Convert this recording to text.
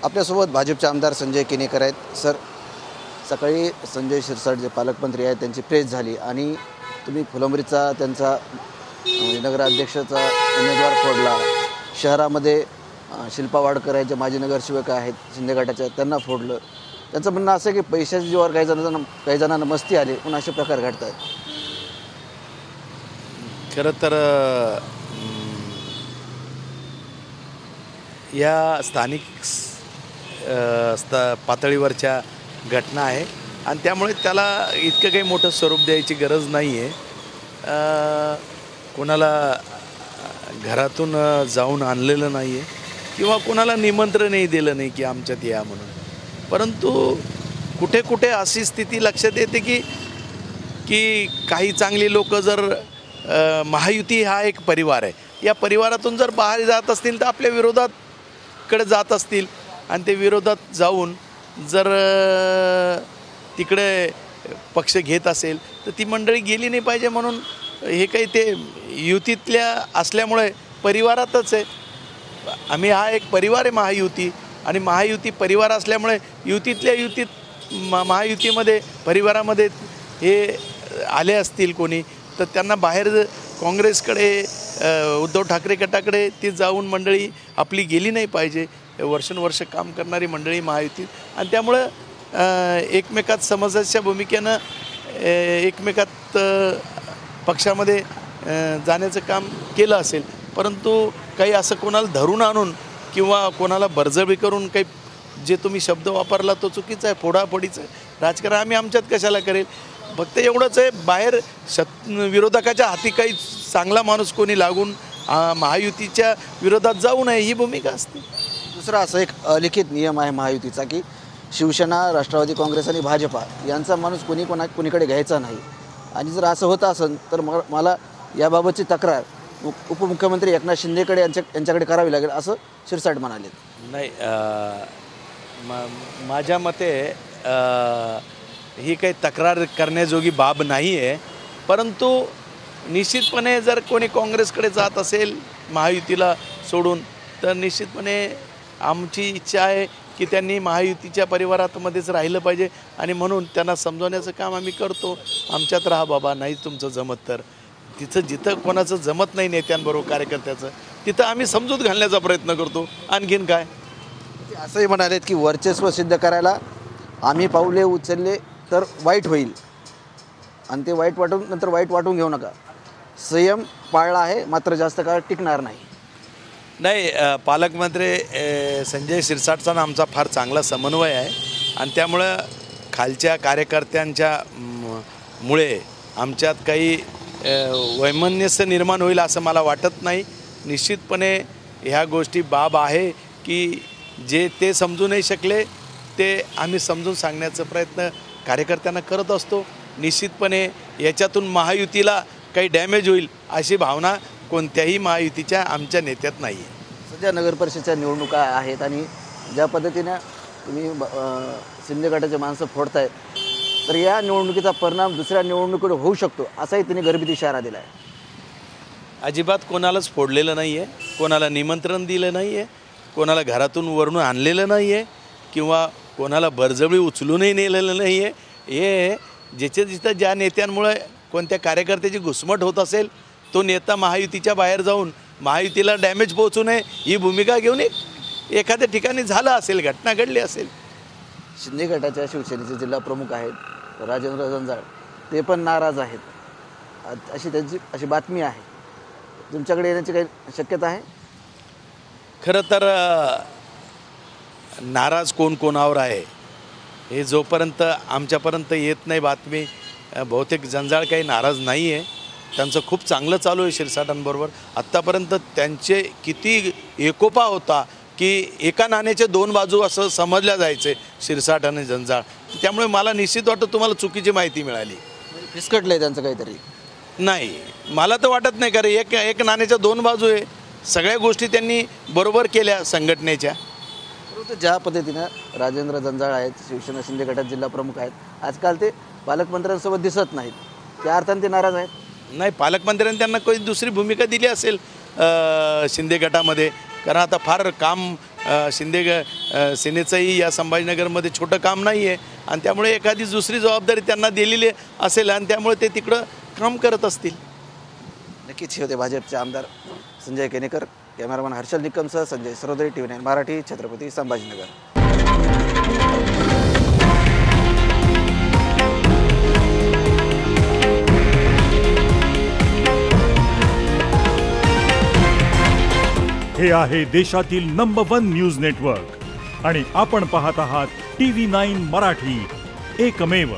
आपल्यासोबत भाजपचे आमदार संजय केनेकर आहेत. सर, सकाळी संजय शिरसाट जे पालकमंत्री आहेत त्यांची प्रेस झाली आणि तुम्ही फुलंब्रीचा त्यांचा नगराध्यक्षाचा उमेदवार फोडला. शहरामध्ये शिल्पा वाडकर आहेत, जे माजी नगरसेवक आहेत शिंदे गटाच्या, त्यांना फोडलं. त्यांचं म्हणणं असं की पैशाच्या जीवावर काही जणांना मस्ती आली पण असे प्रकार घडत आहेत. खरं तर या स्थानिक पातळीवरच्या घटना आहे आणि त्यामुळे त्याला इतकं काही मोठं स्वरूप द्यायची गरज नाही आहे. कोणाला घरातून जाऊन आणलेलं नाही आहे किंवा कोणाला निमंत्रणही दिलं नाही की आमच्यात या म्हणून. परंतु कुठे कुठे अशी स्थिती लक्षात येते की काही चांगली लोक जर महायुती हा एक परिवार आहे, या परिवारातून जर बाहेर जात असतील तर आपल्या विरोधातकडे जात असतील आणि ते विरोधात जाऊन जर तिकडे पक्ष घेत असेल तर ती मंडळी गेली नाही पाहिजे. म्हणून हे काही ते युतीतल्या असल्यामुळे परिवारातच आहे. आम्ही हा एक परिवार आहे महायुती, आणि महायुती परिवार असल्यामुळे युतीतल्या युतीत महायुतीमध्ये परिवारामध्ये हे आले असतील कोणी तर त्यांना बाहेर काँग्रेसकडे उद्धव ठाकरे गटाकडे ती जाऊन मंडळी आपली गेली नाही पाहिजे. वर्षानुवर्ष काम करणारी मंडळी महायुतीत, आणि त्यामुळं एकमेकात समजाच्या भूमिकेनं एकमेकात पक्षामध्ये जाण्याचं काम केलं असेल. परंतु काही असं कोणाला धरून आणून किंवा कोणाला बळजबरी करून काही जे तुम्ही शब्द वापरला तो चुकीचा आहे, फोडाफोडीचं आहे. राजकारण आम्ही आमच्यात कशाला करेल. फक्त एवढंच आहे, बाहेर विरोधकाच्या हाती काही चांगला माणूस कोणी लागून महायुतीच्या विरोधात जाऊ नये ही भूमिका असते. दुसरा असं एक अलिखित नियम आहे महायुतीचा की शिवसेना, राष्ट्रवादी काँग्रेस आणि भाजपा यांचा माणूस कोणीकडे घ्यायचा नाही. आणि जर असं होतं असेल तर मला याबाबतची तक्रार उपमुख्यमंत्री एकनाथ शिंदेकडे यांच्याकडे करावी लागेल असं शिरसाट म्हणाले. नाही, माझ्या मते ही काही तक्रार करण्याजोगी बाब नाही आहे. परंतु निश्चितपणे जर कोणी काँग्रेसकडे जात असेल महायुतीला सोडून तर निश्चितपणे आमची इच्छा आहे की त्यांनी महायुतीच्या परिवारामध्येच राहिलं पाहिजे, आणि म्हणून त्यांना समजवण्याचं काम आम्ही करतो. आमच्यात राहा बाबा, नाही तुमचं जमत तर. जिथं कोणाचं जमत नाही नेत्यांबरोबर कार्यकर्त्याचं तिथं आम्ही समजूत घालण्याचा प्रयत्न करतो. आणखीन काय. असंही म्हणालेत की वर्चस्व सिद्ध करायला आम्ही पाऊले उचलले तर वाईट होईल, आणि ते नंतर वाईट वाटून घेऊ नका. संयम पाळला आहे मात्र जास्त काळ टिकणार नाही. नाही, पालकमंत्री संजय शिरसाटचा आमचा फार चांगला समन्वय आहे, आणि त्यामुळं खालच्या कार्यकर्त्यांच्या मुळे आमच्यात काही वैमनस्य निर्माण होईल असं मला वाटत नाही. निश्चितपणे ह्या गोष्टी बाब आहे की जे ते समजू नाही शकले ते आम्ही समजून सांगण्याचा प्रयत्न कार्यकर्त्यांना करत असतो. निश्चितपणे याच्यातून महायुतीला काही डॅमेज होईल अशी भावना कोणत्याही महायुतीच्या आमच्या नेत्यात नाही आहे. सध्या नगरपरिषदेच्या निवडणुका आहेत आणि ज्या पद्धतीनं तुम्ही शिंदे गटाचे माणसं फोडतायत तर या निवडणुकीचा परिणाम दुसऱ्या निवडणुकीवर होऊ शकतो असाही त्यांनी घरगुती इशारा दिला आहे. अजिबात कोणालाच फोडलेलं नाही आहे, कोणाला निमंत्रण दिलं नाही आहे, कोणाला घरातून वरून आणलेलं नाही आहे किंवा कोणाला बळजबरी उचलूनही नेलेलं नाही आहे. हे जिथं ज्या नेत्यांमुळे कोणत्या कार्यकर्त्याची घुसमट होत असेल तो नेता महायुतीच्या बाहेर जाऊन महायुतीला डॅमेज पोहोचू नये ही भूमिका घेऊन एखाद्या ठिकाणी झालं असेल, घटना घडली असेल. शिंदे गटाच्या शिवसेनेचे जिल्हा प्रमुख आहेत राजेंद्र जंजाळ, ते पण नाराज आहेत अशी बातमी आहे. तुमच्याकडे येण्याची काही शक्यता आहे? खरं तर नाराज कोण कोणावर आहे हे जोपर्यंत आमच्यापर्यंत येत नाही बातमी, बहुतेक जंजाळ काही नाराज नाही आहे. त्यांचं खूप चांगलं चालू आहे शिरसाटांबरोबर. आत्तापर्यंत त्यांचे किती एकोपा होता की एका नाण्याचे दोन बाजू असं समजल्या जायचे शिरसाट आणि जंजाळ. त्यामुळे मला निश्चित वाटतं तुम्हाला चुकीची माहिती मिळाली. फिसकटलं आहे त्यांचं काहीतरी. नाही, मला तर वाटत नाही, कारण एक नाण्याच्या दोन बाजू आहे. सगळ्या गोष्टी त्यांनी बरोबर केल्या संघटनेच्या. परंतु ज्या पद्धतीनं राजेंद्र जंजाळ आहेत, शिवसेना शिंदे गटात जिल्हा प्रमुख आहेत, आजकाल ते पालकमंत्र्यांसोबत दिसत नाहीत, त्या अर्थाने ते नाराज आहेत. नाही, पालकमंत्र्यांनी त्यांना काही दुसरी भूमिका दिली असेल शिंदे गटामध्ये, कारण आता फार काम सेनेचंही या संभाजीनगरमध्ये छोटं काम नाही आहे आणि त्यामुळे एखादी दुसरी जबाबदारी त्यांना दिलेली असेल आणि त्यामुळे ते तिकडं काम करत असतील. नक्कीच हे होते भाजपचे आमदार संजय केनेकर. कॅमेरामॅन हर्षल निकमसह संजय सरोदे, TV9 मराठी, छत्रपती संभाजीनगर. हे आहे देशातील नंबर 1 न्यूज नेटवर्क आणि आपण पाहत आहात TV9 मराठी, एकमेव.